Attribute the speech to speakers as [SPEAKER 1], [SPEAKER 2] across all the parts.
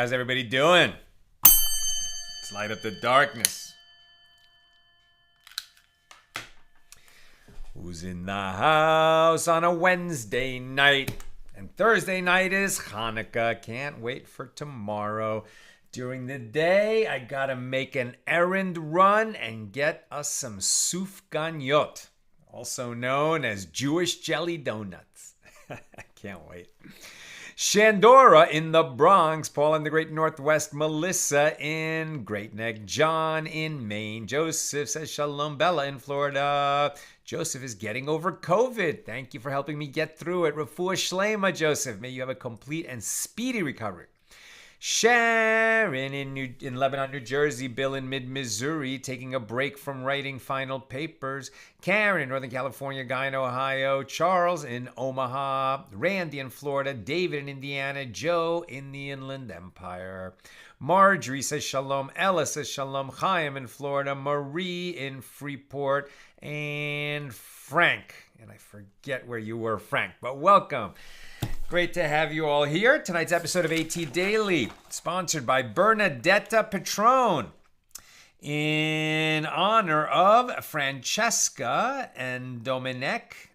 [SPEAKER 1] How's everybody doing? Let's light up the darkness. Who's in the house on a Wednesday night? And Thursday night is Hanukkah. Can't wait for tomorrow. During the day, I gotta make an errand run and get us some sufganiyot, also known as Jewish jelly donuts. I can't wait. Shandora in the Bronx, Paul in the Great Northwest, Melissa in Great Neck, John in Maine, Joseph says Shalom Bella in Florida. Joseph is getting over COVID. Thank you for helping me get through it. Refuah Shlema, Joseph. May you have a complete and speedy recovery. Sharon in Lebanon, New Jersey. Bill in mid-Missouri, taking a break from writing final papers. Karen in Northern California. Guy in Ohio. Charles in Omaha. Randy in Florida. David in Indiana. Joe in the Inland Empire. Marjorie says shalom. Ella says shalom. Chaim in Florida. Marie in Freeport. And Frank. And I forget where you were, Frank, but welcome. Great to have you all here. Tonight's episode of AT Daily, sponsored by Bernadetta Patron, in honor of Francesca and Dominic.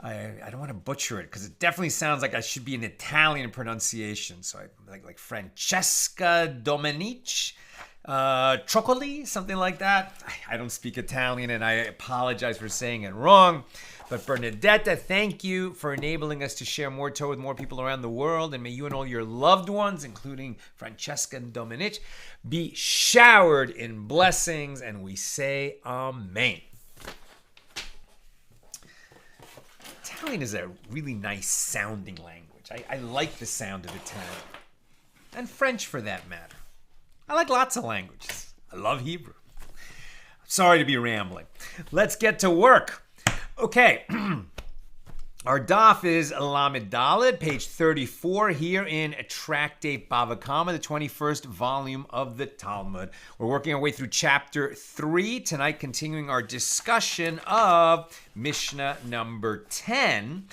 [SPEAKER 1] I don't want to butcher it because it definitely sounds like I should be an Italian pronunciation. So I like Francesca Dominic. Trocoli, something like that. I don't speak Italian and I apologize for saying it wrong. But Bernadetta, thank you for enabling us to share more Torah with more people around the world. And may you and all your loved ones, including Francesca and Dominic, be showered in blessings. And we say Amen. Italian is a really nice sounding language. I like the sound of Italian. And French for that matter. I like lots of languages. I love Hebrew. Sorry to be rambling. Let's get to work. Okay. Our daf is Lamed Daled, page 34, here in Tractate Bava Kamma, the 21st volume of the Talmud. We're working our way through chapter 3 tonight, continuing our discussion of Mishnah number 10,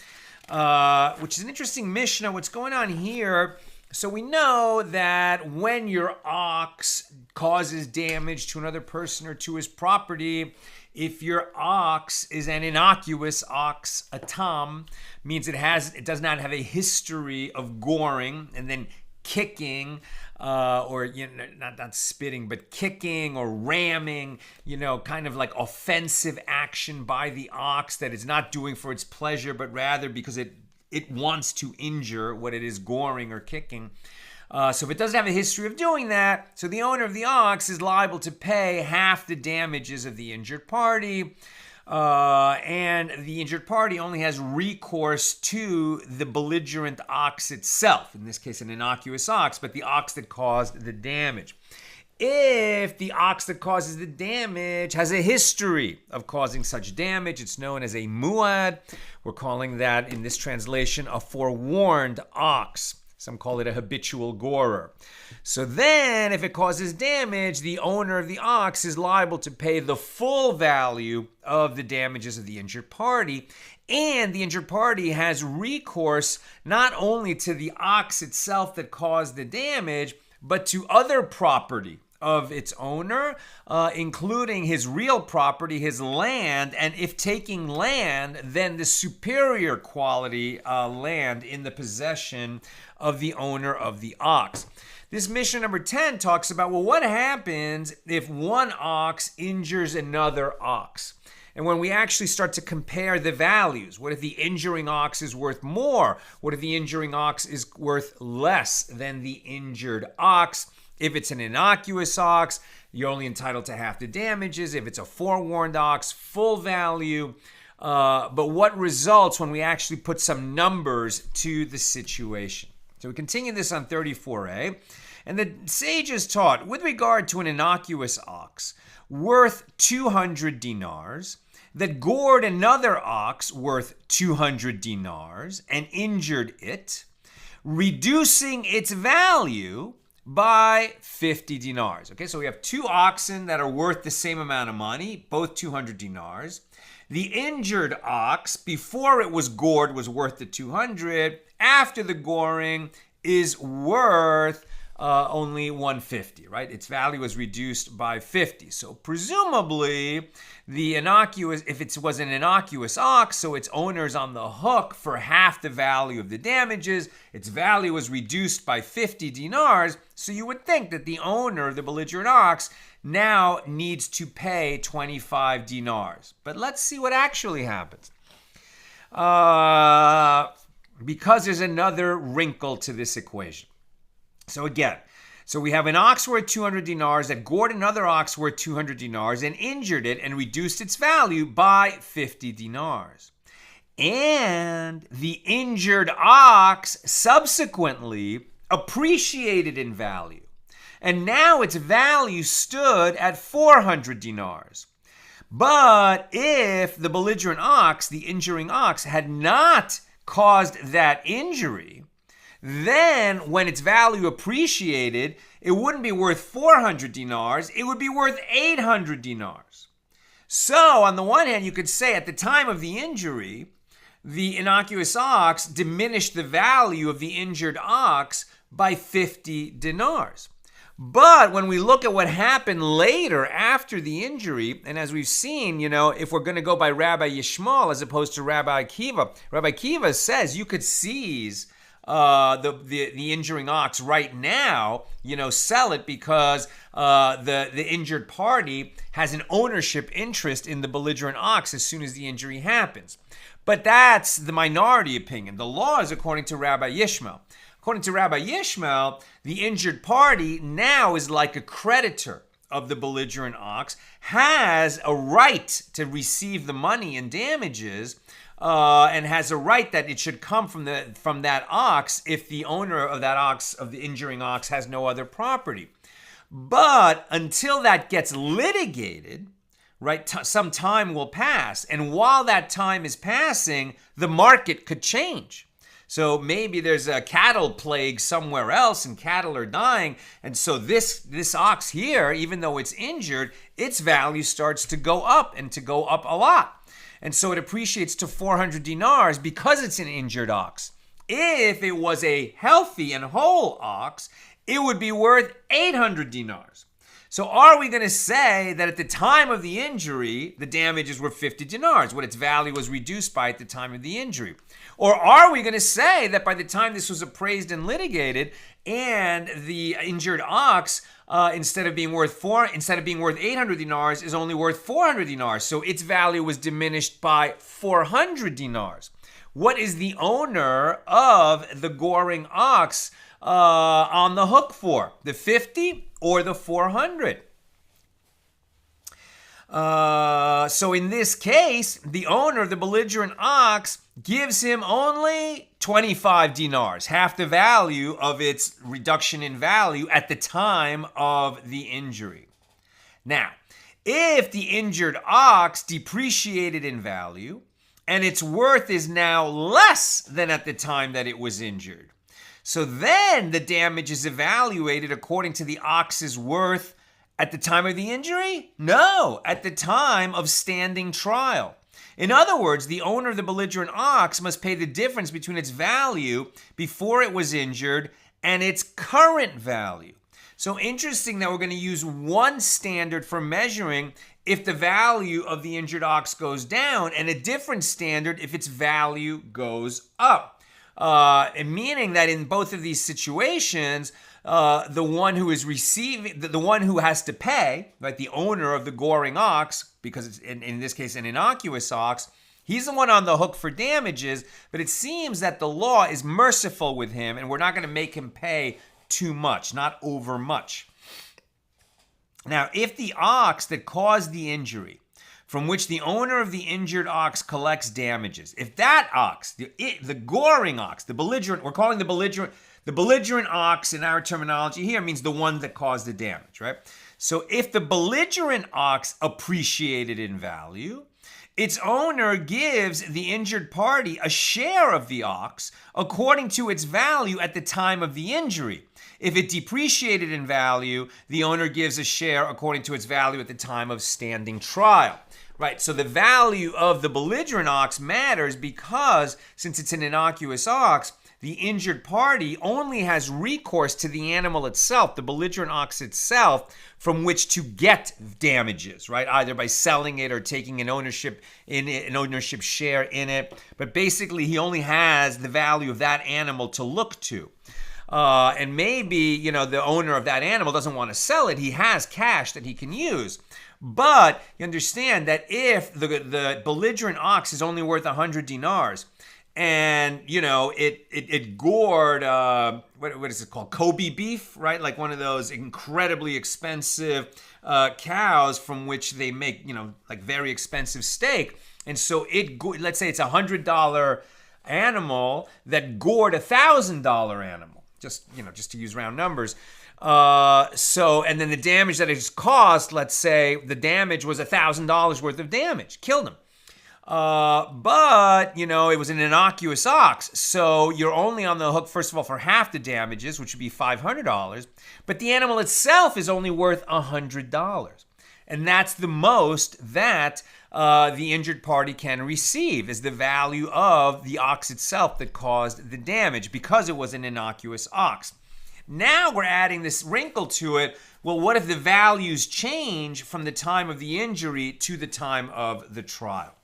[SPEAKER 1] which is an interesting Mishnah. What's going on here? So we know that when your ox causes damage to another person or to his property, if your ox is an innocuous ox, a tam, means it does not have a history of goring and then kicking, or not spitting, but kicking or ramming, kind of like offensive action by the ox that it's not doing for its pleasure, but rather because it wants to injure what it is goring or kicking. So if it doesn't have a history of doing that, so the owner of the ox is liable to pay half the damages of the injured party, and the injured party only has recourse to the belligerent ox itself, in this case an innocuous ox, but the ox that caused the damage. If the ox that causes the damage has a history of causing such damage, it's known as a muad. We're calling that, in this translation, a forewarned ox. Some call it a habitual gorer. So then, if it causes damage, the owner of the ox is liable to pay the full value of the damages of the injured party. And the injured party has recourse not only to the ox itself that caused the damage, but to other property of its owner, including his real property, his land, and if taking land, then the superior quality land in the possession of the owner of the ox. This Mishnah number 10 talks about, well, what happens if one ox injures another ox? And when we actually start to compare the values, what if the injuring ox is worth more? What if the injuring ox is worth less than the injured ox? If it's an innocuous ox, you're only entitled to half the damages. If it's a forewarned ox, full value. But what results when we actually put some numbers to the situation? So we continue this on 34a. And the sages taught, with regard to an innocuous ox worth 200 dinars, that gored another ox worth 200 dinars and injured it, reducing its value by 50 dinars. Okay, so we have two oxen that are worth the same amount of money, both 200 dinars. The injured ox, before it was gored, was worth the 200. After the goring, is worth only 150, right? Its value was reduced by 50. So presumably, if it was an innocuous ox, so its owner's on the hook for half the value of the damages, its value was reduced by 50 dinars, so you would think that the owner of the belligerent ox now needs to pay 25 dinars. But let's see what actually happens. Because there's another wrinkle to this equation. So again, we have an ox worth 200 dinars that gored another ox worth 200 dinars and injured it and reduced its value by 50 dinars. And the injured ox subsequently appreciated in value. And now its value stood at 400 dinars. But if the belligerent ox, the injuring ox, had not caused that injury, then when its value appreciated, it wouldn't be worth 400 dinars, it would be worth 800 dinars. So on the one hand, you could say at the time of the injury, the innocuous ox diminished the value of the injured ox by 50 dinars. But when we look at what happened later after the injury, and as we've seen, if we're going to go by Rabbi Yishmael as opposed to Rabbi Akiva says you could seize the injuring ox right now, sell it because the injured party has an ownership interest in the belligerent ox as soon as the injury happens. But that's the minority opinion. The law is according to Rabbi Yishmael. According to Rabbi Yishmael, the injured party now is like a creditor of the belligerent ox, has a right to receive the money and damages, and has a right that it should come from that ox if the owner of that ox, of the injuring ox, has no other property. But until that gets litigated, right, some time will pass. And while that time is passing, the market could change. So maybe there's a cattle plague somewhere else and cattle are dying. And so this ox here, even though it's injured, its value starts to go up and to go up a lot. And so it appreciates to 400 dinars because it's an injured ox. If it was a healthy and whole ox, it would be worth 800 dinars. So are we going to say that at the time of the injury, the damages were 50 dinars, what its value was reduced by at the time of the injury? Or are we going to say that by the time this was appraised and litigated, and the injured ox, instead of being worth 800 dinars, is only worth 400 dinars, so its value was diminished by 400 dinars? What is the owner of the goring ox on the hook for? The 50 or the 400? So in this case, the owner of the belligerent ox gives him only 25 dinars, half the value of its reduction in value at the time of the injury. Now, if the injured ox depreciated in value and its worth is now less than at the time that it was injured, so then the damage is evaluated according to the ox's worth at the time of the injury? No, at the time of standing trial. In other words, the owner of the belligerent ox must pay the difference between its value before it was injured and its current value. So interesting that we're going to use one standard for measuring if the value of the injured ox goes down and a different standard if its value goes up. Meaning that in both of these situations, the one who is receiving, the one who has to pay, right, the owner of the goring ox, because it's in this case an innocuous ox, he's the one on the hook for damages, but it seems that the law is merciful with him and we're not going to make him pay too much, not over much. Now, if the ox that caused the injury, from which the owner of the injured ox collects damages, if that ox, the goring ox, the belligerent, we're calling the belligerent ox in our terminology here means the one that caused the damage, right? So if the belligerent ox appreciated in value, its owner gives the injured party a share of the ox according to its value at the time of the injury. If it depreciated in value, the owner gives a share according to its value at the time of standing trial. Right, so the value of the belligerent ox matters because since it's an innocuous ox, the injured party only has recourse to the animal itself, the belligerent ox itself, from which to get damages, right? Either by selling it or taking an ownership in it, an ownership share in it. But basically, he only has the value of that animal to look to. And maybe, the owner of that animal doesn't want to sell it. He has cash that he can use. But you understand that if the belligerent ox is only worth 100 dinars, and it gored what is it called, Kobe beef, right? Like one of those incredibly expensive cows from which they make like very expensive steak. And so let's say it's $100 animal that gored $1,000 animal, just to use round numbers. And then the damage that it cost, let's say the damage was $1,000 worth of damage, killed him. But it was an innocuous ox, so you're only on the hook, first of all, for half the damages, which would be $500, but the animal itself is only worth $100. And that's the most that the injured party can receive, is the value of the ox itself that caused the damage, because it was an innocuous ox. Now we're adding this wrinkle to it. Well, what if the values change from the time of the injury to the time of the trial?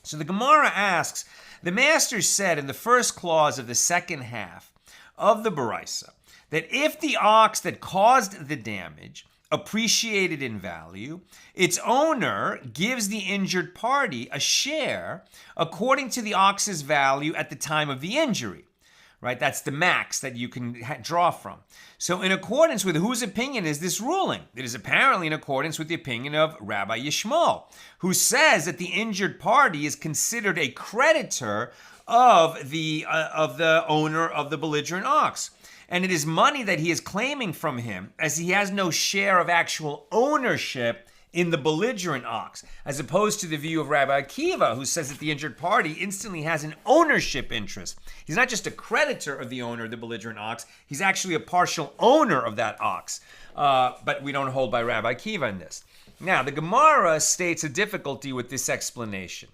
[SPEAKER 1] So the Gemara asks, the master said in the first clause of the second half of the Baraisa that if the ox that caused the damage appreciated in value, its owner gives the injured party a share according to the ox's value at the time of the injury. Right? That's the max that you can draw from. So in accordance with whose opinion is this ruling? It is apparently in accordance with the opinion of Rabbi Yishmael, who says that the injured party is considered a creditor of the owner of the belligerent ox. And it is money that he is claiming from him, as he has no share of actual ownership in the belligerent ox, as opposed to the view of Rabbi Akiva, who says that the injured party instantly has an ownership interest. He's not just a creditor of the owner of the belligerent ox, he's actually a partial owner of that ox. But we don't hold by Rabbi Akiva in this. Now, the Gemara states a difficulty with this explanation.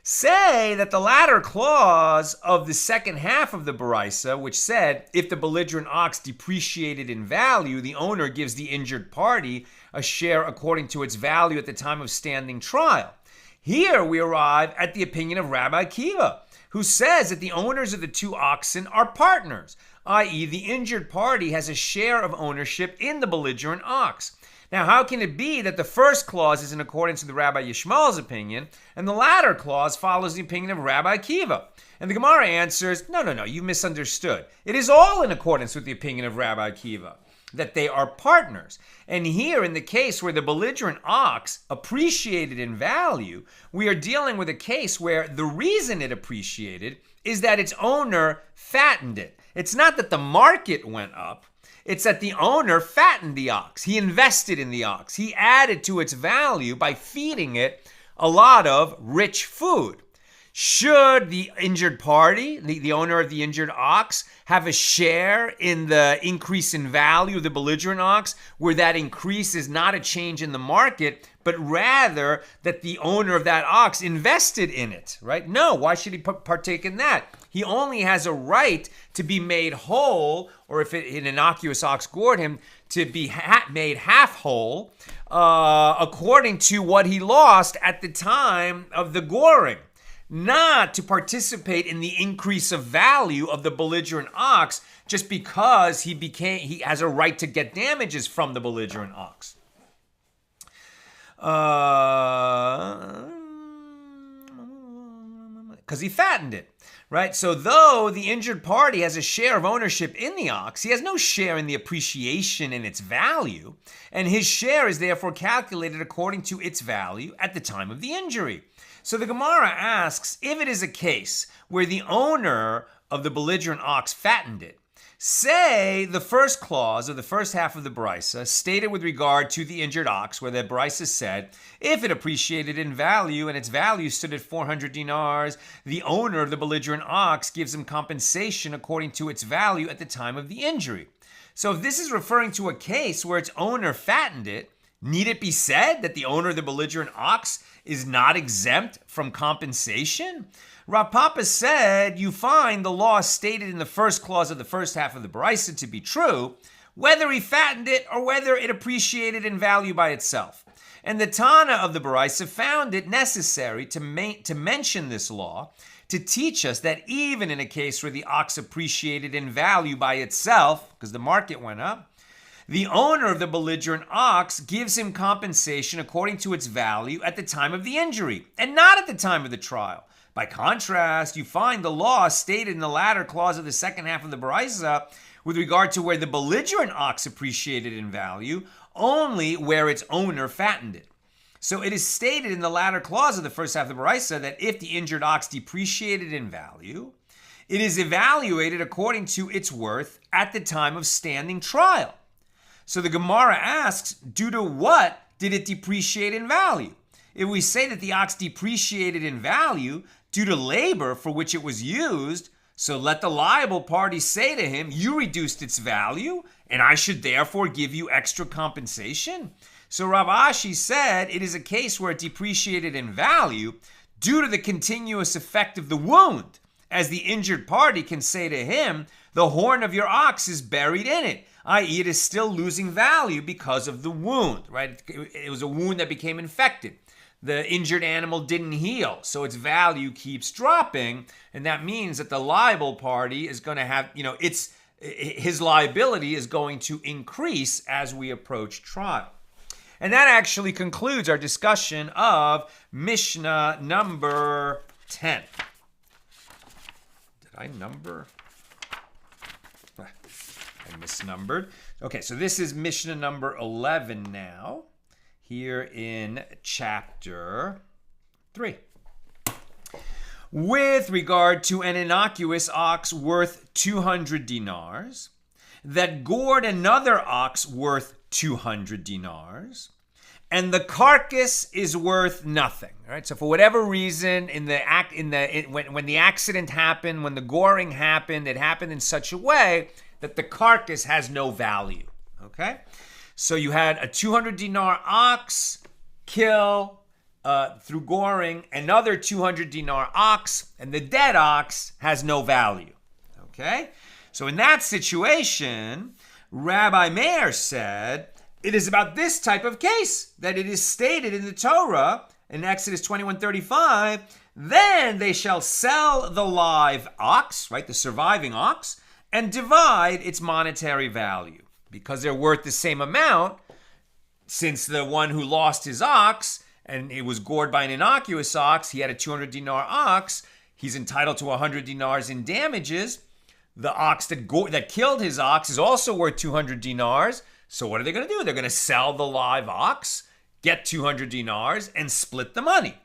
[SPEAKER 1] Say that the latter clause of the second half of the Baraisa, which said, if the belligerent ox depreciated in value, the owner gives the injured party a share according to its value at the time of standing trial. Here we arrive at the opinion of Rabbi Akiva, who says that the owners of the two oxen are partners, i.e. the injured party has a share of ownership in the belligerent ox. Now, how can it be that the first clause is in accordance with Rabbi Yishmael's opinion, and the latter clause follows the opinion of Rabbi Akiva? And the Gemara answers, no, you misunderstood. It is all in accordance with the opinion of Rabbi Akiva, that they are partners. And here, in the case where the belligerent ox appreciated in value, we are dealing with a case where the reason it appreciated is that its owner fattened it. It's not that the market went up. It's that the owner fattened the ox. He invested in the ox. He added to its value by feeding it a lot of rich food. Should the injured party, the owner of the injured ox, have a share in the increase in value of the belligerent ox, where that increase is not a change in the market, but rather that the owner of that ox invested in it, right? No, why should he partake in that? He only has a right to be made whole, or if an innocuous ox gored him, to be made half whole, according to what he lost at the time of the goring. Not to participate in the increase of value of the belligerent ox just because he has a right to get damages from the belligerent ox. Because he fattened it, right? So though the injured party has a share of ownership in the ox, he has no share in the appreciation in its value, and his share is therefore calculated according to its value at the time of the injury. So the Gemara asks, if it is a case where the owner of the belligerent ox fattened it, say the first clause of the first half of the Baraisa stated with regard to the injured ox, where the Baraisa said, if it appreciated in value and its value stood at 400 dinars, the owner of the belligerent ox gives him compensation according to its value at the time of the injury. So if this is referring to a case where its owner fattened it, Need it be said that the owner of the belligerent ox is not exempt from compensation? Rav Papa said, you find the law stated in the first clause of the first half of the Baraisa to be true, whether he fattened it or whether it appreciated in value by itself. And the Tana of the Baraisa found it necessary to mention this law to teach us that even in a case where the ox appreciated in value by itself, because the market went up, the owner of the belligerent ox gives him compensation according to its value at the time of the injury, and not at the time of the trial. By contrast, you find the law stated in the latter clause of the second half of the Baraisa with regard to where the belligerent ox appreciated in value, only where its owner fattened it. So it is stated in the latter clause of the first half of the Baraisa that if the injured ox depreciated in value, it is evaluated according to its worth at the time of standing trial. So the Gemara asks, due to what did it depreciate in value? If we say that the ox depreciated in value due to labor for which it was used, so let the liable party say to him, you reduced its value, and I should therefore give you extra compensation? So Rav Ashi said it is a case where it depreciated in value due to the continuous effect of the wound, as the injured party can say to him, the horn of your ox is buried in it, i.e. it is still losing value because of the wound, right? It was a wound that became infected. The injured animal didn't heal, so its value keeps dropping, and that means that the liable party is going to have, his liability is going to increase as we approach trial. And that actually concludes our discussion of Mishnah number 10. Did I number? I misnumbered. Okay, so this is Mishnah number 11 now, here in chapter 3. With regard to an innocuous ox worth 200 dinars, that gored another ox worth 200 dinars, and the carcass is worth nothing. Right? So for whatever reason, when the accident happened, when the goring happened, it happened in such a way that the carcass has no value. Okay, so you had a 200 dinar ox kill through goring another 200 dinar ox, and the dead ox has no value. Okay, so in that situation, Rabbi Meir said it is about this type of case that it is stated in the Torah in Exodus 21:35. Then they shall sell the live ox, right, the surviving ox, and divide its monetary value. Because they're worth the same amount, since the one who lost his ox and it was gored by an innocuous ox, he had a 200 dinar ox, he's entitled to 100 dinars in damages. The ox that killed his ox is also worth 200 dinars. So what are they going to do? They're going to sell the live ox, get 200 dinars, and split the money.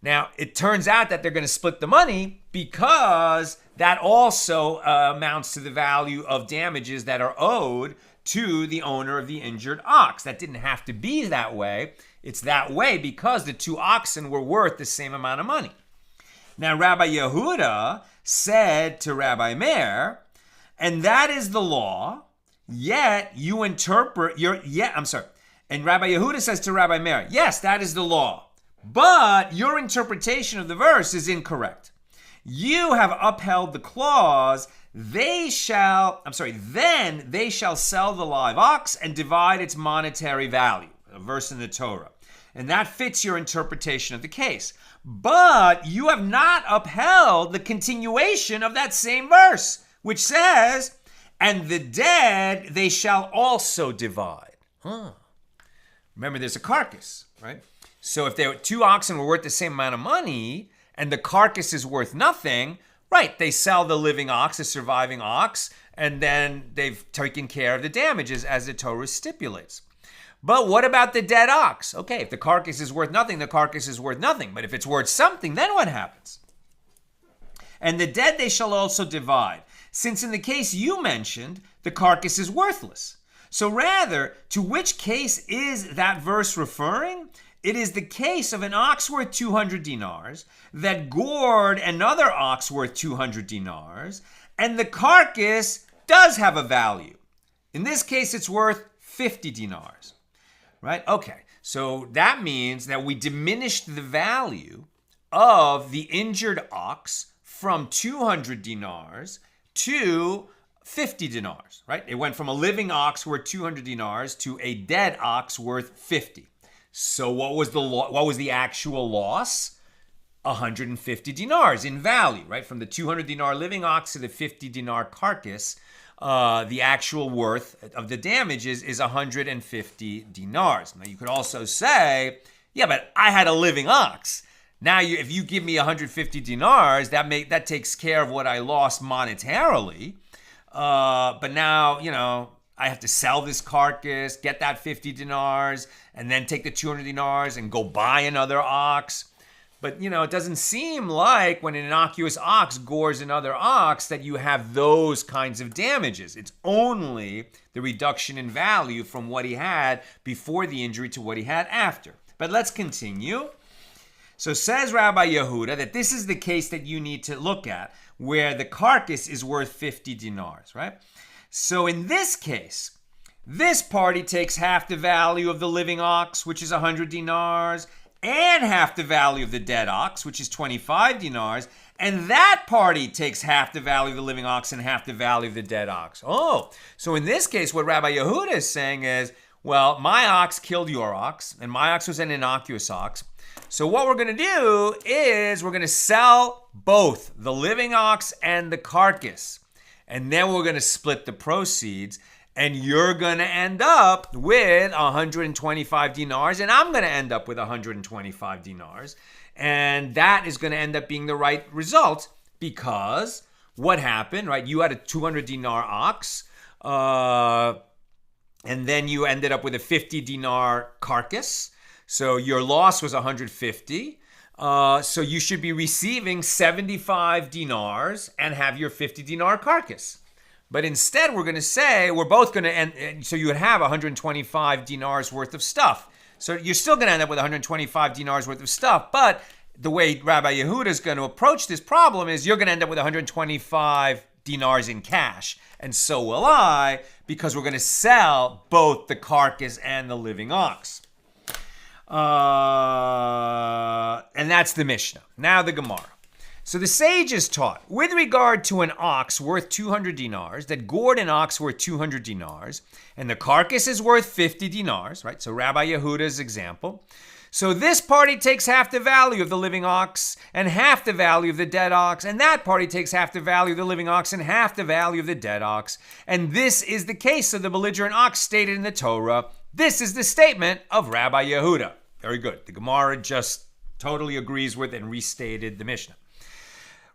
[SPEAKER 1] Now, it turns out that they're going to split the money because that also amounts to the value of damages that are owed to the owner of the injured ox. That didn't have to be that way. It's that way because the two oxen were worth the same amount of money. Now, Rabbi Yehuda said to Rabbi Meir, and that is the law, yet you interpret And Rabbi Yehuda says to Rabbi Meir, yes, that is the law, but your interpretation of the verse is incorrect. You have upheld the clause, then they shall sell the live ox and divide its monetary value, a verse in the Torah. And that fits your interpretation of the case. But you have not upheld the continuation of that same verse, which says, and the dead they shall also divide. Remember, there's a carcass, right? So if there were two oxen were worth the same amount of money and the carcass is worth nothing, right, they sell the living ox, the surviving ox, and then they've taken care of the damages as the Torah stipulates. But what about the dead ox? Okay, if the carcass is worth nothing, the carcass is worth nothing. But if it's worth something, then what happens? And the dead they shall also divide, since in the case you mentioned, the carcass is worthless. So rather, to which case is that verse referring? It is the case of an ox worth 200 dinars that gored another ox worth 200 dinars, and the carcass does have a value. In this case, it's worth 50 dinars. right? Okay, so that means that we diminished the value of the injured ox from 200 dinars to 50 dinars, right? It went from a living ox worth 200 dinars to a dead ox worth 50. So what was the actual loss? 150 dinars in value, right? From the 200 dinar living ox to the 50 dinar carcass, the actual worth of the damage is 150 dinars. Now you could also say, yeah, but I had a living ox. Now, if you give me 150 dinars, that takes care of what I lost monetarily. But now, I have to sell this carcass, get that 50 dinars, and then take the 200 dinars and go buy another ox. But, it doesn't seem like when an innocuous ox gores another ox that you have those kinds of damages. It's only the reduction in value from what he had before the injury to what he had after. But let's continue. So says Rabbi Yehuda that this is the case that you need to look at where the carcass is worth 50 dinars, right? So in this case, this party takes half the value of the living ox, which is 100 dinars, and half the value of the dead ox, which is 25 dinars, and that party takes half the value of the living ox and half the value of the dead ox. Oh, so in this case, what Rabbi Yehuda is saying is, well, my ox killed your ox, and my ox was an innocuous ox. So what we're going to do is we're going to sell both the living ox and the carcass, and then we're going to split the proceeds. And you're going to end up with 125 dinars, and I'm going to end up with 125 dinars. And that is going to end up being the right result because what happened, right? You had a 200 dinar ox, and then you ended up with a 50 dinar carcass. So your loss was 150. So you should be receiving 75 dinars and have your 50 dinar carcass. But instead, we're going to say we're both going to end. So you would have 125 dinars worth of stuff. So you're still going to end up with 125 dinars worth of stuff. But the way Rabbi Yehuda is going to approach this problem is you're going to end up with 125 dinars in cash. And so will I, because we're going to sell both the carcass and the living ox. And that's the Mishnah. Now the Gemara. So the sages taught, with regard to an ox worth 200 dinars, that gored an ox worth 200 dinars, and the carcass is worth 50 dinars, right? So Rabbi Yehuda's example. So this party takes half the value of the living ox and half the value of the dead ox, and that party takes half the value of the living ox and half the value of the dead ox. And this is the case of the belligerent ox stated in the Torah. This is the statement of Rabbi Yehuda. Very good. The Gemara just totally agrees with and restated the Mishnah.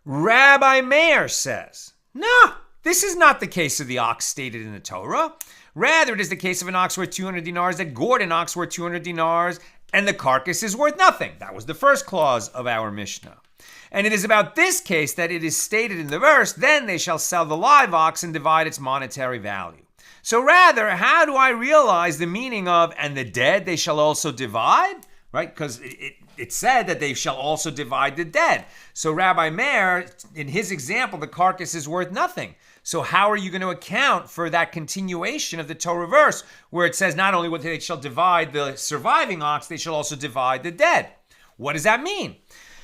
[SPEAKER 1] Rabbi Meir says, no, this is not the case of the ox stated in the Torah. Rather, it is the case of an ox worth 200 dinars that gored an ox worth 200 dinars and the carcass is worth nothing. That was the first clause of our Mishnah. And it is about this case that it is stated in the verse, then they shall sell the live ox and divide its monetary value. So rather, how do I realize the meaning of, and the dead they shall also divide? Right? Because it said that they shall also divide the dead. So Rabbi Meir, in his example, the carcass is worth nothing. So how are you going to account for that continuation of the Torah verse where it says not only what they shall divide the surviving ox, they shall also divide the dead? What does that mean?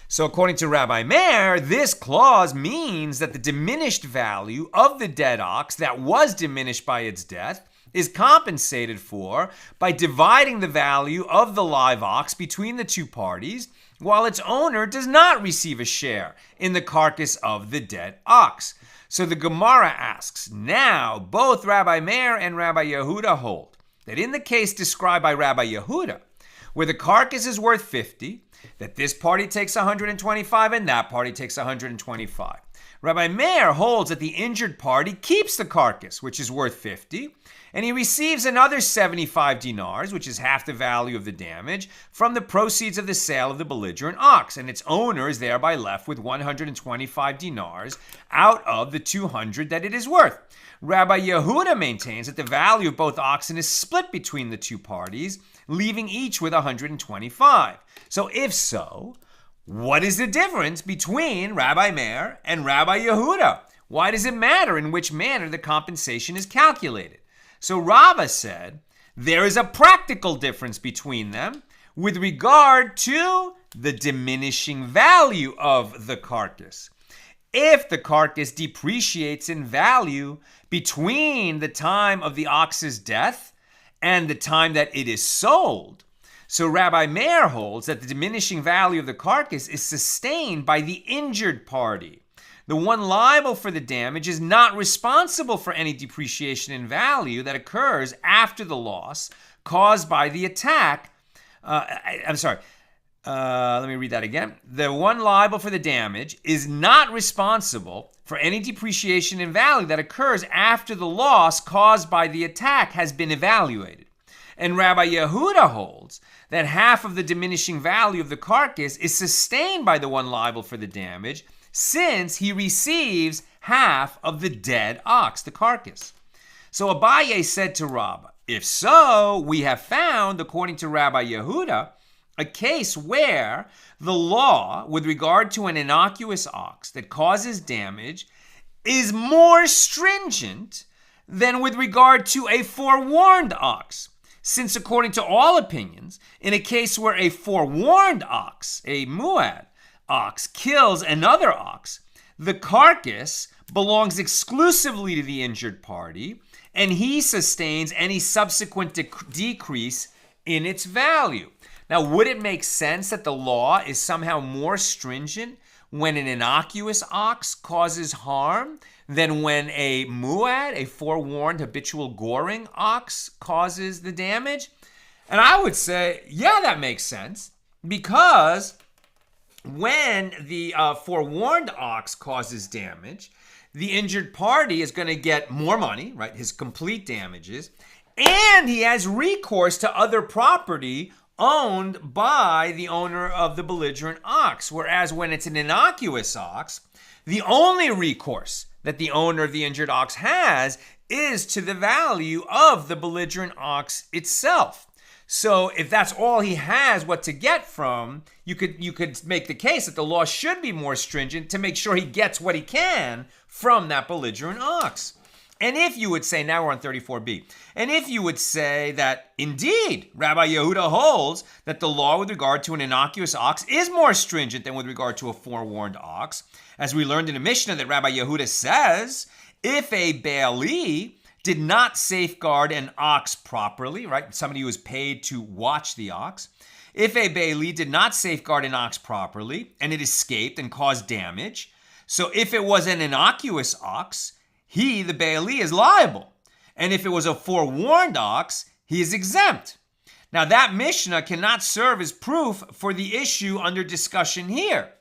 [SPEAKER 1] So according to Rabbi Meir, this clause means that the diminished value of the dead ox that was diminished by its death is compensated for by dividing the value of the live ox between the two parties, while its owner does not receive a share in the carcass of the dead ox. So the Gemara asks, now both Rabbi Meir and Rabbi Yehuda hold that in the case described by Rabbi Yehuda, where the carcass is worth 50, that this party takes 125 and that party takes 125. Rabbi Meir holds that the injured party keeps the carcass, which is worth 50, and he receives another 75 dinars, which is half the value of the damage, from the proceeds of the sale of the belligerent ox, and its owner is thereby left with 125 dinars out of the 200 that it is worth. Rabbi Yehuda maintains that the value of both oxen is split between the two parties, leaving each with 125. So if so, what is the difference between Rabbi Meir and Rabbi Yehuda? Why does it matter in which manner the compensation is calculated? So Rava said there is a practical difference between them with regard to the diminishing value of the carcass. If the carcass depreciates in value between the time of the ox's death and the time that it is sold, so Rabbi Meir holds that the diminishing value of the carcass is sustained by the injured party. The one liable for the damage is not responsible for any depreciation in value that occurs after the loss caused by the attack. Let me read that again. The one liable for the damage is not responsible for any depreciation in value that occurs after the loss caused by the attack has been evaluated. And Rabbi Yehuda holds that half of the diminishing value of the carcass is sustained by the one liable for the damage, since he receives half of the dead ox, the carcass. So Abaye said to Rabbah, if so, we have found, according to Rabbi Yehuda, a case where the law with regard to an innocuous ox that causes damage is more stringent than with regard to a forewarned ox. Since according to all opinions, in a case where a forewarned ox, a muad ox, kills another ox, the carcass belongs exclusively to the injured party, and he sustains any subsequent decrease in its value. Now, would it make sense that the law is somehow more stringent when an innocuous ox causes harm than when a muad, a forewarned habitual goring ox, causes the damage? And I would say, yeah, that makes sense, because when the forewarned ox causes damage, the injured party is going to get more money, right, his complete damages, and he has recourse to other property owned by the owner of the belligerent ox. Whereas when it's an innocuous ox, the only recourse that the owner of the injured ox has is to the value of the belligerent ox itself. So if that's all he has what to get from, you could make the case that the law should be more stringent to make sure he gets what he can from that belligerent ox. And if you would say, now we're on 34b, and if you would say that indeed Rabbi Yehuda holds that the law with regard to an innocuous ox is more stringent than with regard to a forewarned ox, as we learned in a Mishna that Rabbi Yehuda says, if a Baali did not safeguard an ox properly, right, somebody who was paid to watch the ox, if a Baali did not safeguard an ox properly and it escaped and caused damage, so if it was an innocuous ox, he, the Baali, is liable. And if it was a forewarned ox, he is exempt. Now that Mishnah cannot serve as proof for the issue under discussion here.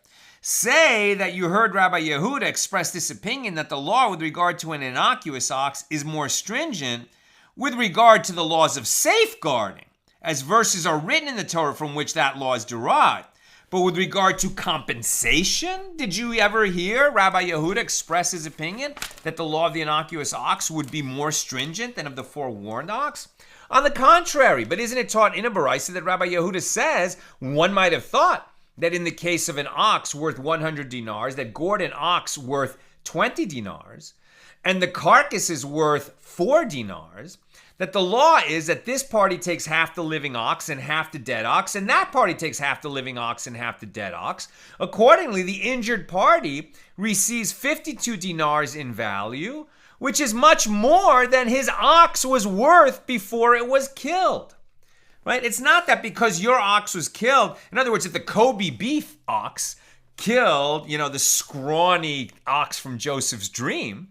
[SPEAKER 1] Say that you heard Rabbi Yehuda express this opinion that the law with regard to an innocuous ox is more stringent with regard to the laws of safeguarding, as verses are written in the Torah from which that law is derived. But with regard to compensation, did you ever hear Rabbi Yehuda express his opinion that the law of the innocuous ox would be more stringent than of the forewarned ox? On the contrary, but isn't it taught in a baraisa that Rabbi Yehuda says one might have thought that in the case of an ox worth 100 dinars, that gored an ox worth 20 dinars, and the carcass is worth 4 dinars, that the law is that this party takes half the living ox and half the dead ox, and that party takes half the living ox and half the dead ox. Accordingly, the injured party receives 52 dinars in value, which is much more than his ox was worth before it was killed. Right? It's not that because your ox was killed, in other words, if the Kobe beef ox killed, the scrawny ox from Joseph's dream,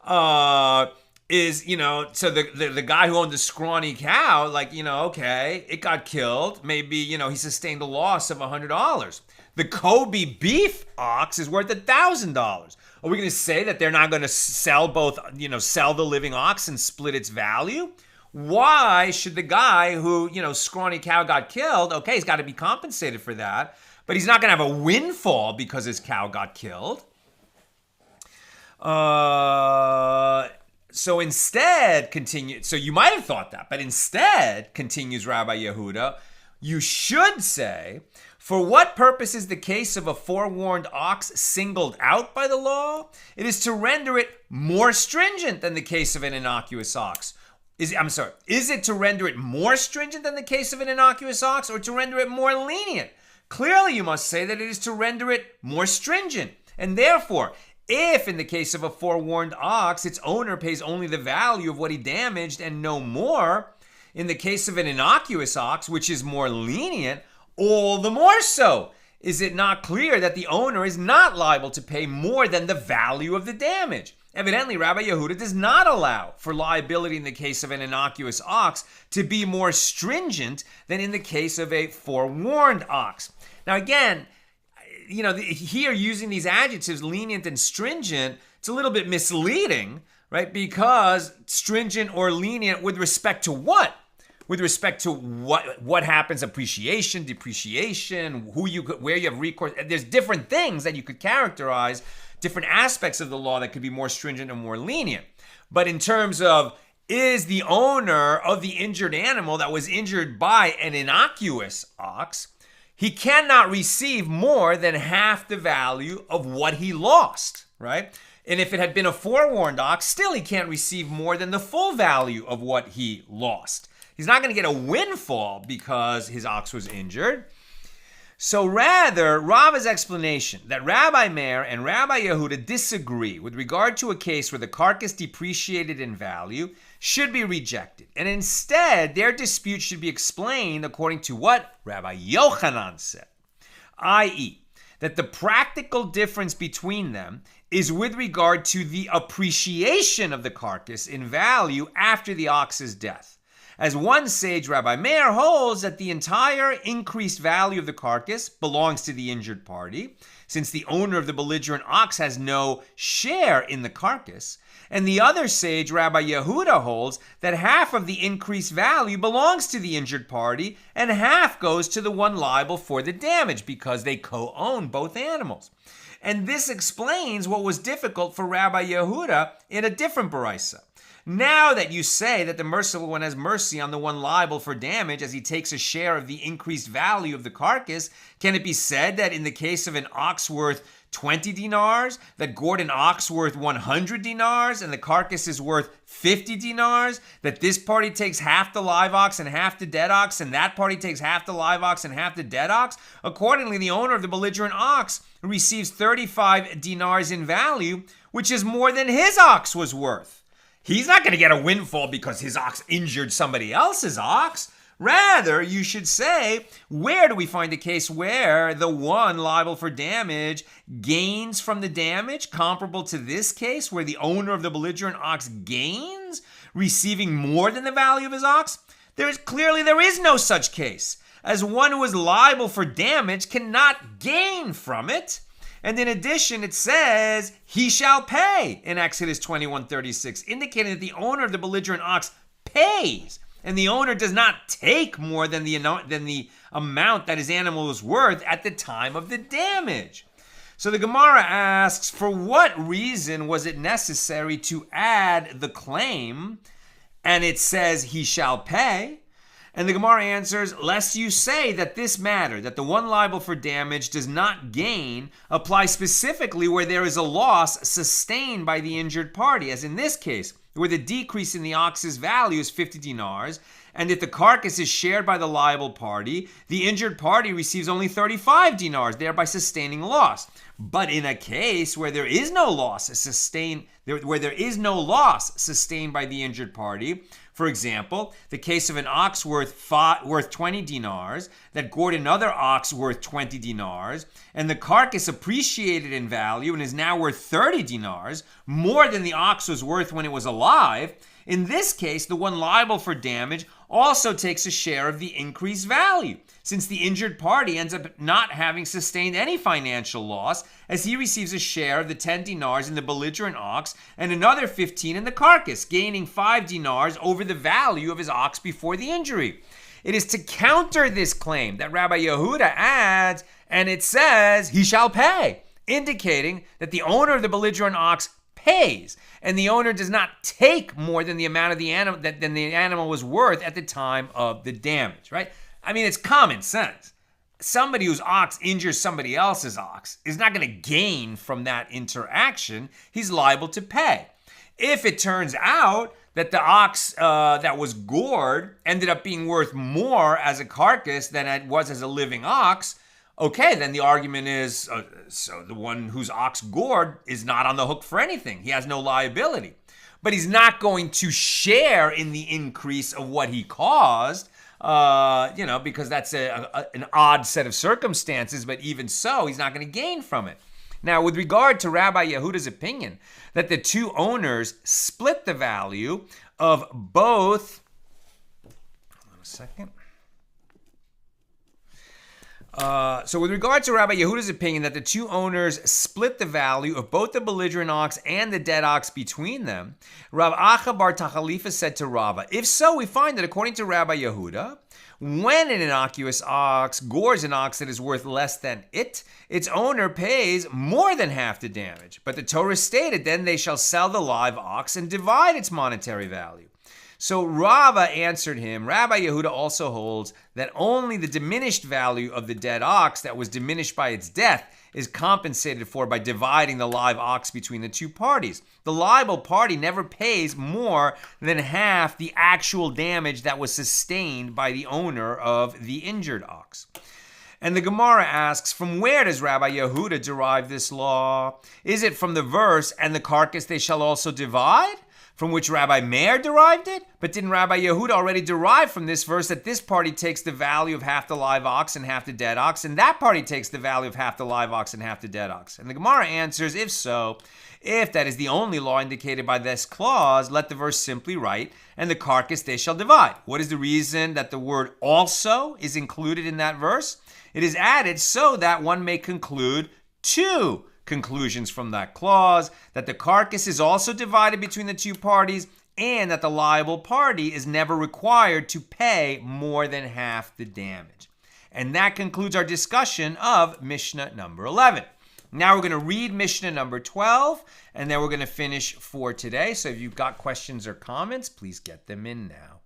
[SPEAKER 1] so the guy who owned the scrawny cow, okay, it got killed. Maybe, he sustained a loss of $100. The Kobe beef ox is worth $1,000. Are we going to say that they're not going to sell sell the living ox and split its value? Why should the guy who, scrawny cow got killed, okay, he's got to be compensated for that, but he's not going to have a windfall because his cow got killed. So instead, so you might have thought that, but instead, continues Rabbi Yehuda, you should say, for what purpose is the case of a forewarned ox singled out by the law? It is to render it more stringent than the case of an innocuous ox. Is it to render it more stringent than the case of an innocuous ox, or to render it more lenient? Clearly, you must say that it is to render it more stringent. And therefore, if in the case of a forewarned ox, its owner pays only the value of what he damaged and no more, in the case of an innocuous ox, which is more lenient, all the more so. Is it not clear that the owner is not liable to pay more than the value of the damage? Evidently, Rabbi Yehuda does not allow for liability in the case of an innocuous ox to be more stringent than in the case of a forewarned ox. Now, again, here using these adjectives, lenient and stringent, it's a little bit misleading, right? Because stringent or lenient with respect to what? With respect to what happens, appreciation, depreciation, where you have recourse. There's different things that you could characterize, different aspects of the law that could be more stringent and more lenient. But in terms of, is the owner of the injured animal that was injured by an innocuous ox, he cannot receive more than half the value of what he lost, right? And if it had been a forewarned ox, still he can't receive more than the full value of what he lost. He's not going to get a windfall because his ox was injured. So rather, Rava's explanation that Rabbi Meir and Rabbi Yehuda disagree with regard to a case where the carcass depreciated in value should be rejected. And instead, their dispute should be explained according to what Rabbi Yochanan said, i.e., that the practical difference between them is with regard to the appreciation of the carcass in value after the ox's death. As one sage, Rabbi Meir, holds that the entire increased value of the carcass belongs to the injured party, since the owner of the belligerent ox has no share in the carcass. And the other sage, Rabbi Yehuda, holds that half of the increased value belongs to the injured party and half goes to the one liable for the damage because they co-own both animals. And this explains what was difficult for Rabbi Yehuda in a different baraisa. Now that you say that the merciful one has mercy on the one liable for damage as he takes a share of the increased value of the carcass, can it be said that in the case of an ox worth 20 dinars, that gored an ox worth 100 dinars and the carcass is worth 50 dinars, that this party takes half the live ox and half the dead ox, and that party takes half the live ox and half the dead ox? Accordingly, the owner of the belligerent ox receives 35 dinars in value, which is more than his ox was worth. He's not going to get a windfall because his ox injured somebody else's ox. Rather, you should say, where do we find a case where the one liable for damage gains from the damage, comparable to this case where the owner of the belligerent ox gains, receiving more than the value of his ox? There is no such case, as one who is liable for damage cannot gain from it. And in addition, it says, he shall pay in Exodus 21:36, indicating that the owner of the belligerent ox pays, and the owner does not take more than the amount that his animal is worth at the time of the damage. So the Gemara asks, for what reason was it necessary to add the claim, and it says, he shall pay? And the Gemara answers, lest you say that this matter, that the one liable for damage does not gain, applies specifically where there is a loss sustained by the injured party, as in this case, where the decrease in the ox's value is 50 dinars, and if the carcass is shared by the liable party, the injured party receives only 35 dinars, thereby sustaining loss. But in a case where there is no loss sustained by the injured party, for example, the case of an ox worth 20 dinars that gored another ox worth 20 dinars, and the carcass appreciated in value and is now worth 30 dinars, more than the ox was worth when it was alive. In this case, the one liable for damage also takes a share of the increased value, since the injured party ends up not having sustained any financial loss, as he receives a share of the 10 dinars in the belligerent ox and another 15 in the carcass, gaining 5 dinars over the value of his ox before the injury. It is to counter this claim that Rabbi Yehuda adds, and it says, he shall pay, indicating that the owner of the belligerent ox pays, and the owner does not take more than the amount of the animal than the animal was worth at the time of the damage, right? I mean, it's common sense. Somebody whose ox injures somebody else's ox is not going to gain from that interaction. He's liable to pay. If it turns out that the ox that was gored ended up being worth more as a carcass than it was as a living ox, okay, then the argument is, so the one whose ox gored is not on the hook for anything. He has no liability. But he's not going to share in the increase of what he caused, because that's an odd set of circumstances. But even so, he's not going to gain from it. Now, with regard to Rabbi Yehuda's opinion that the two owners split the value of both, hold on a second. So with regard to Rabbi Yehuda's opinion that the two owners split the value of both the belligerent ox and the dead ox between them, Rav Acha bar Tachalifa said to Rava, if so, we find that according to Rabbi Yehuda, when an innocuous ox gores an ox that is worth less than it, its owner pays more than half the damage. But the Torah stated, then they shall sell the live ox and divide its monetary value. So Rava answered him, Rabbi Yehuda also holds that only the diminished value of the dead ox that was diminished by its death is compensated for by dividing the live ox between the two parties. The liable party never pays more than half the actual damage that was sustained by the owner of the injured ox. And the Gemara asks, from where does Rabbi Yehuda derive this law? Is it from the verse, and the carcass they shall also divide? From which Rabbi Meir derived it? But didn't Rabbi Yehuda already derive from this verse that this party takes the value of half the live ox and half the dead ox, and that party takes the value of half the live ox and half the dead ox? And the Gemara answers, if so, if that is the only law indicated by this clause, let the verse simply write, and the carcass they shall divide. What is the reason that the word also is included in that verse? It is added so that one may conclude two conclusions from that clause, that the carcass is also divided between the two parties, and that the liable party is never required to pay more than half the damage. And that concludes our discussion of Mishnah number 11. Now we're going to read Mishnah number 12, and then we're going to finish for today. So if you've got questions or comments, please get them in now.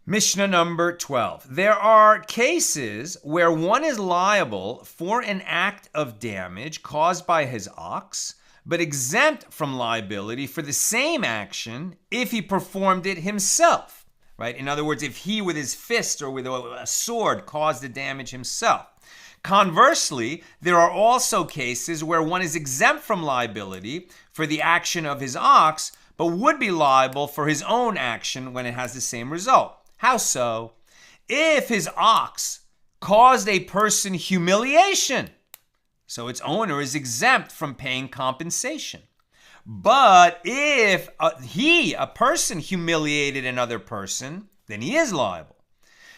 [SPEAKER 1] Mishnah number 12. There are cases where one is liable for an act of damage caused by his ox, but exempt from liability for the same action if he performed it himself. Right? In other words, if he with his fist or with a sword caused the damage himself. Conversely, there are also cases where one is exempt from liability for the action of his ox, but would be liable for his own action when it has the same result. How so? If his ox caused a person humiliation, so its owner is exempt from paying compensation. But if a person humiliated another person, then he is liable.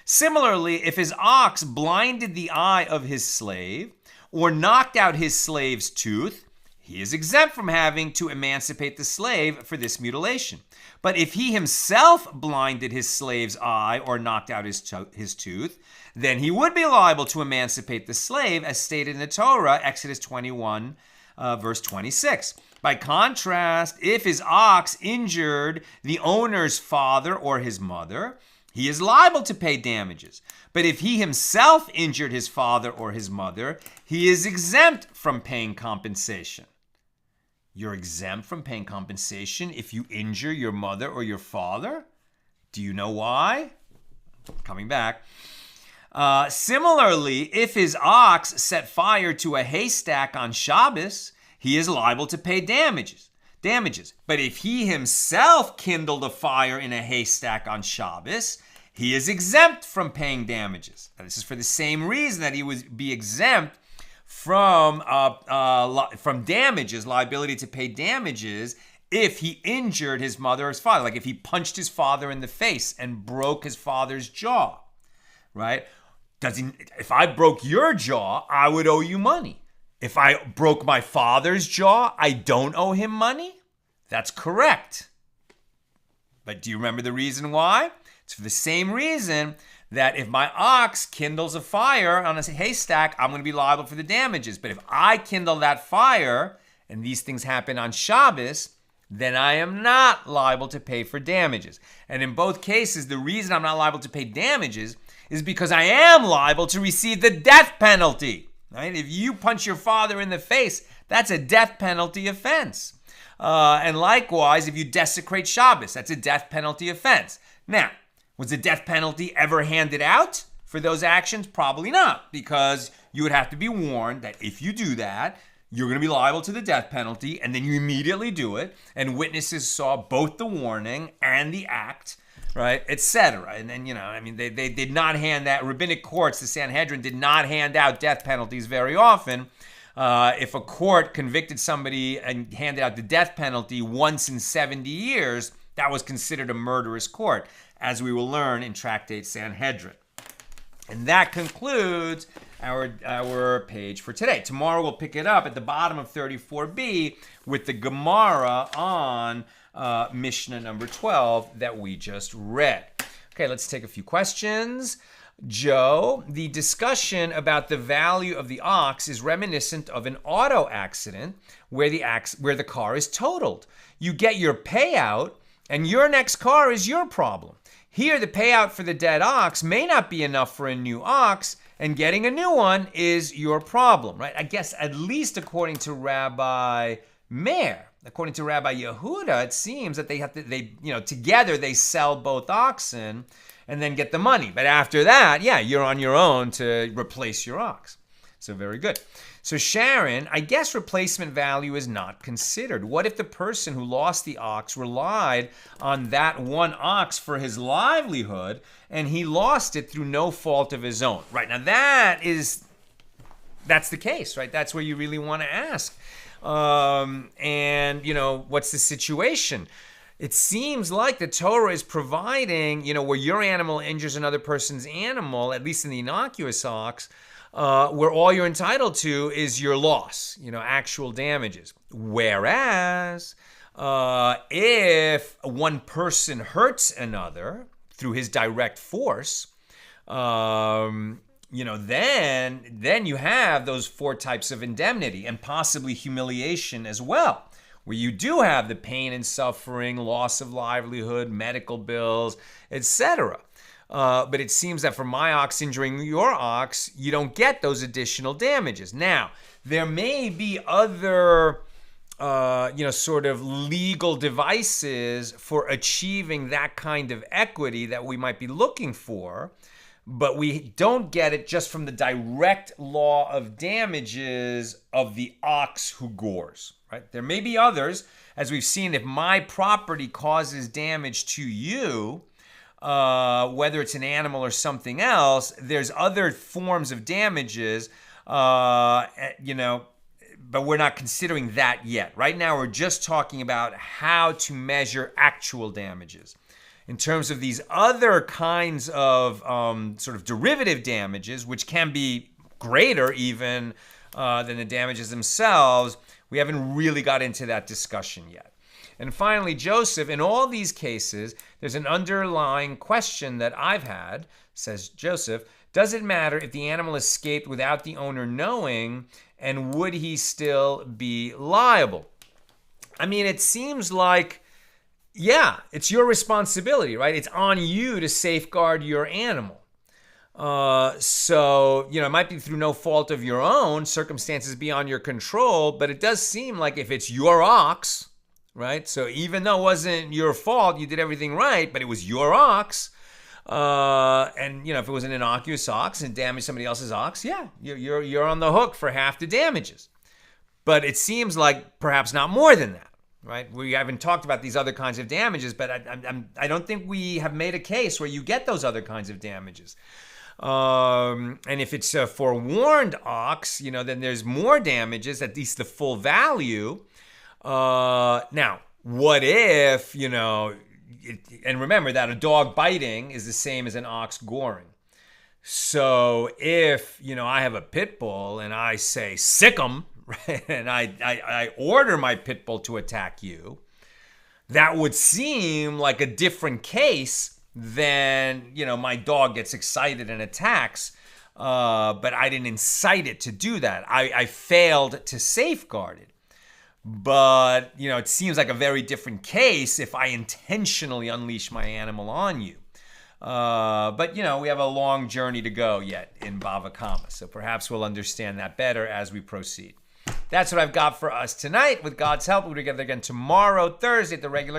[SPEAKER 1] Similarly, if his ox blinded the eye of his slave or knocked out his slave's tooth, he is exempt from having to emancipate the slave for this mutilation. But if he himself blinded his slave's eye or knocked out his tooth, then he would be liable to emancipate the slave, as stated in the Torah, Exodus 21, verse 26. By contrast, if his ox injured the owner's father or his mother, he is liable to pay damages. But if he himself injured his father or his mother, he is exempt from paying compensation. You're exempt from paying compensation if you injure your mother or your father? Do you know why? Coming back. Similarly, if his ox set fire to a haystack on Shabbos, he is liable to pay damages. But if he himself kindled a fire in a haystack on Shabbos, he is exempt from paying damages. Now, this is for the same reason that he would be exempt from damages, liability to pay damages, if he injured his mother or his father. Like if he punched his father in the face and broke his father's jaw, right? If I broke your jaw, I would owe you money. If I broke my father's jaw, I don't owe him money? That's correct. But do you remember the reason why? It's for the same reason that if my ox kindles a fire on a haystack, I'm going to be liable for the damages. But if I kindle that fire, and these things happen on Shabbos, then I am not liable to pay for damages. And in both cases, the reason I'm not liable to pay damages is because I am liable to receive the death penalty. Right? If you punch your father in the face, that's a death penalty offense. And likewise, if you desecrate Shabbos, that's a death penalty offense. Now, was the death penalty ever handed out for those actions? Probably not, because you would have to be warned that if you do that, you're going to be liable to the death penalty, and then you immediately do it, and witnesses saw both the warning and the act, right, etc. And then, they did not hand that, rabbinic courts, the Sanhedrin, did not hand out death penalties very often. If a court convicted somebody and handed out the death penalty once in 70 years, that was considered a murderous court, as we will learn in Tractate Sanhedrin. And that concludes our page for today. Tomorrow we'll pick it up at the bottom of 34b with the Gemara on Mishna number 12 that we just read. Okay, let's take a few questions. Joe, the discussion about the value of the ox is reminiscent of an auto accident where the car is totaled. You get your payout, and your next car is your problem. Here, the payout for the dead ox may not be enough for a new ox, and getting a new one is your problem, right? I guess at least according to Rabbi Meir, according to Rabbi Yehuda, it seems that together they sell both oxen and then get the money. But after that, you're on your own to replace your ox. So very good. So Sharon, I guess replacement value is not considered. What if the person who lost the ox relied on that one ox for his livelihood and he lost it through no fault of his own? Right, now that's the case, right? That's where you really want to ask. And what's the situation? It seems like the Torah is providing, where your animal injures another person's animal, at least in the innocuous ox, where all you're entitled to is your loss, actual damages. Whereas, if one person hurts another through his direct force, then you have those 4 types of indemnity and possibly humiliation as well, where you do have the pain and suffering, loss of livelihood, medical bills, etc. But it seems that for my ox injuring your ox, you don't get those additional damages. Now, there may be other, sort of legal devices for achieving that kind of equity that we might be looking for, but we don't get it just from the direct law of damages of the ox who gores, right? There may be others, as we've seen, if my property causes damage to you, whether it's an animal or something else, there's other forms of damages, but we're not considering that yet. Right now, we're just talking about how to measure actual damages. In terms of these other kinds of sort of derivative damages, which can be greater even than the damages themselves, we haven't really got into that discussion yet. And finally, Joseph, in all these cases, there's an underlying question that I've had, says Joseph, does it matter if the animal escaped without the owner knowing, and would he still be liable? I mean, it seems like, it's your responsibility, right? It's on you to safeguard your animal. So, it might be through no fault of your own, circumstances beyond your control, but it does seem like if it's your ox, right? So even though it wasn't your fault, you did everything right, but it was your ox. And if it was an innocuous ox and damaged somebody else's ox, you're on the hook for half the damages. But it seems like perhaps not more than that, right? We haven't talked about these other kinds of damages, but I don't think we have made a case where you get those other kinds of damages. And if it's a forewarned ox, then there's more damages, at least the full value. Now, what if, and remember that a dog biting is the same as an ox goring. So if, I have a pit bull and I say, sick 'em, right? And I order my pit bull to attack you, that would seem like a different case than, my dog gets excited and attacks, but I didn't incite it to do that. I failed to safeguard it. But, it seems like a very different case if I intentionally unleash my animal on you. But, we have a long journey to go yet in Bava Kamma. So perhaps we'll understand that better as we proceed. That's what I've got for us tonight. With God's help, we'll be together again tomorrow, Thursday, at the regular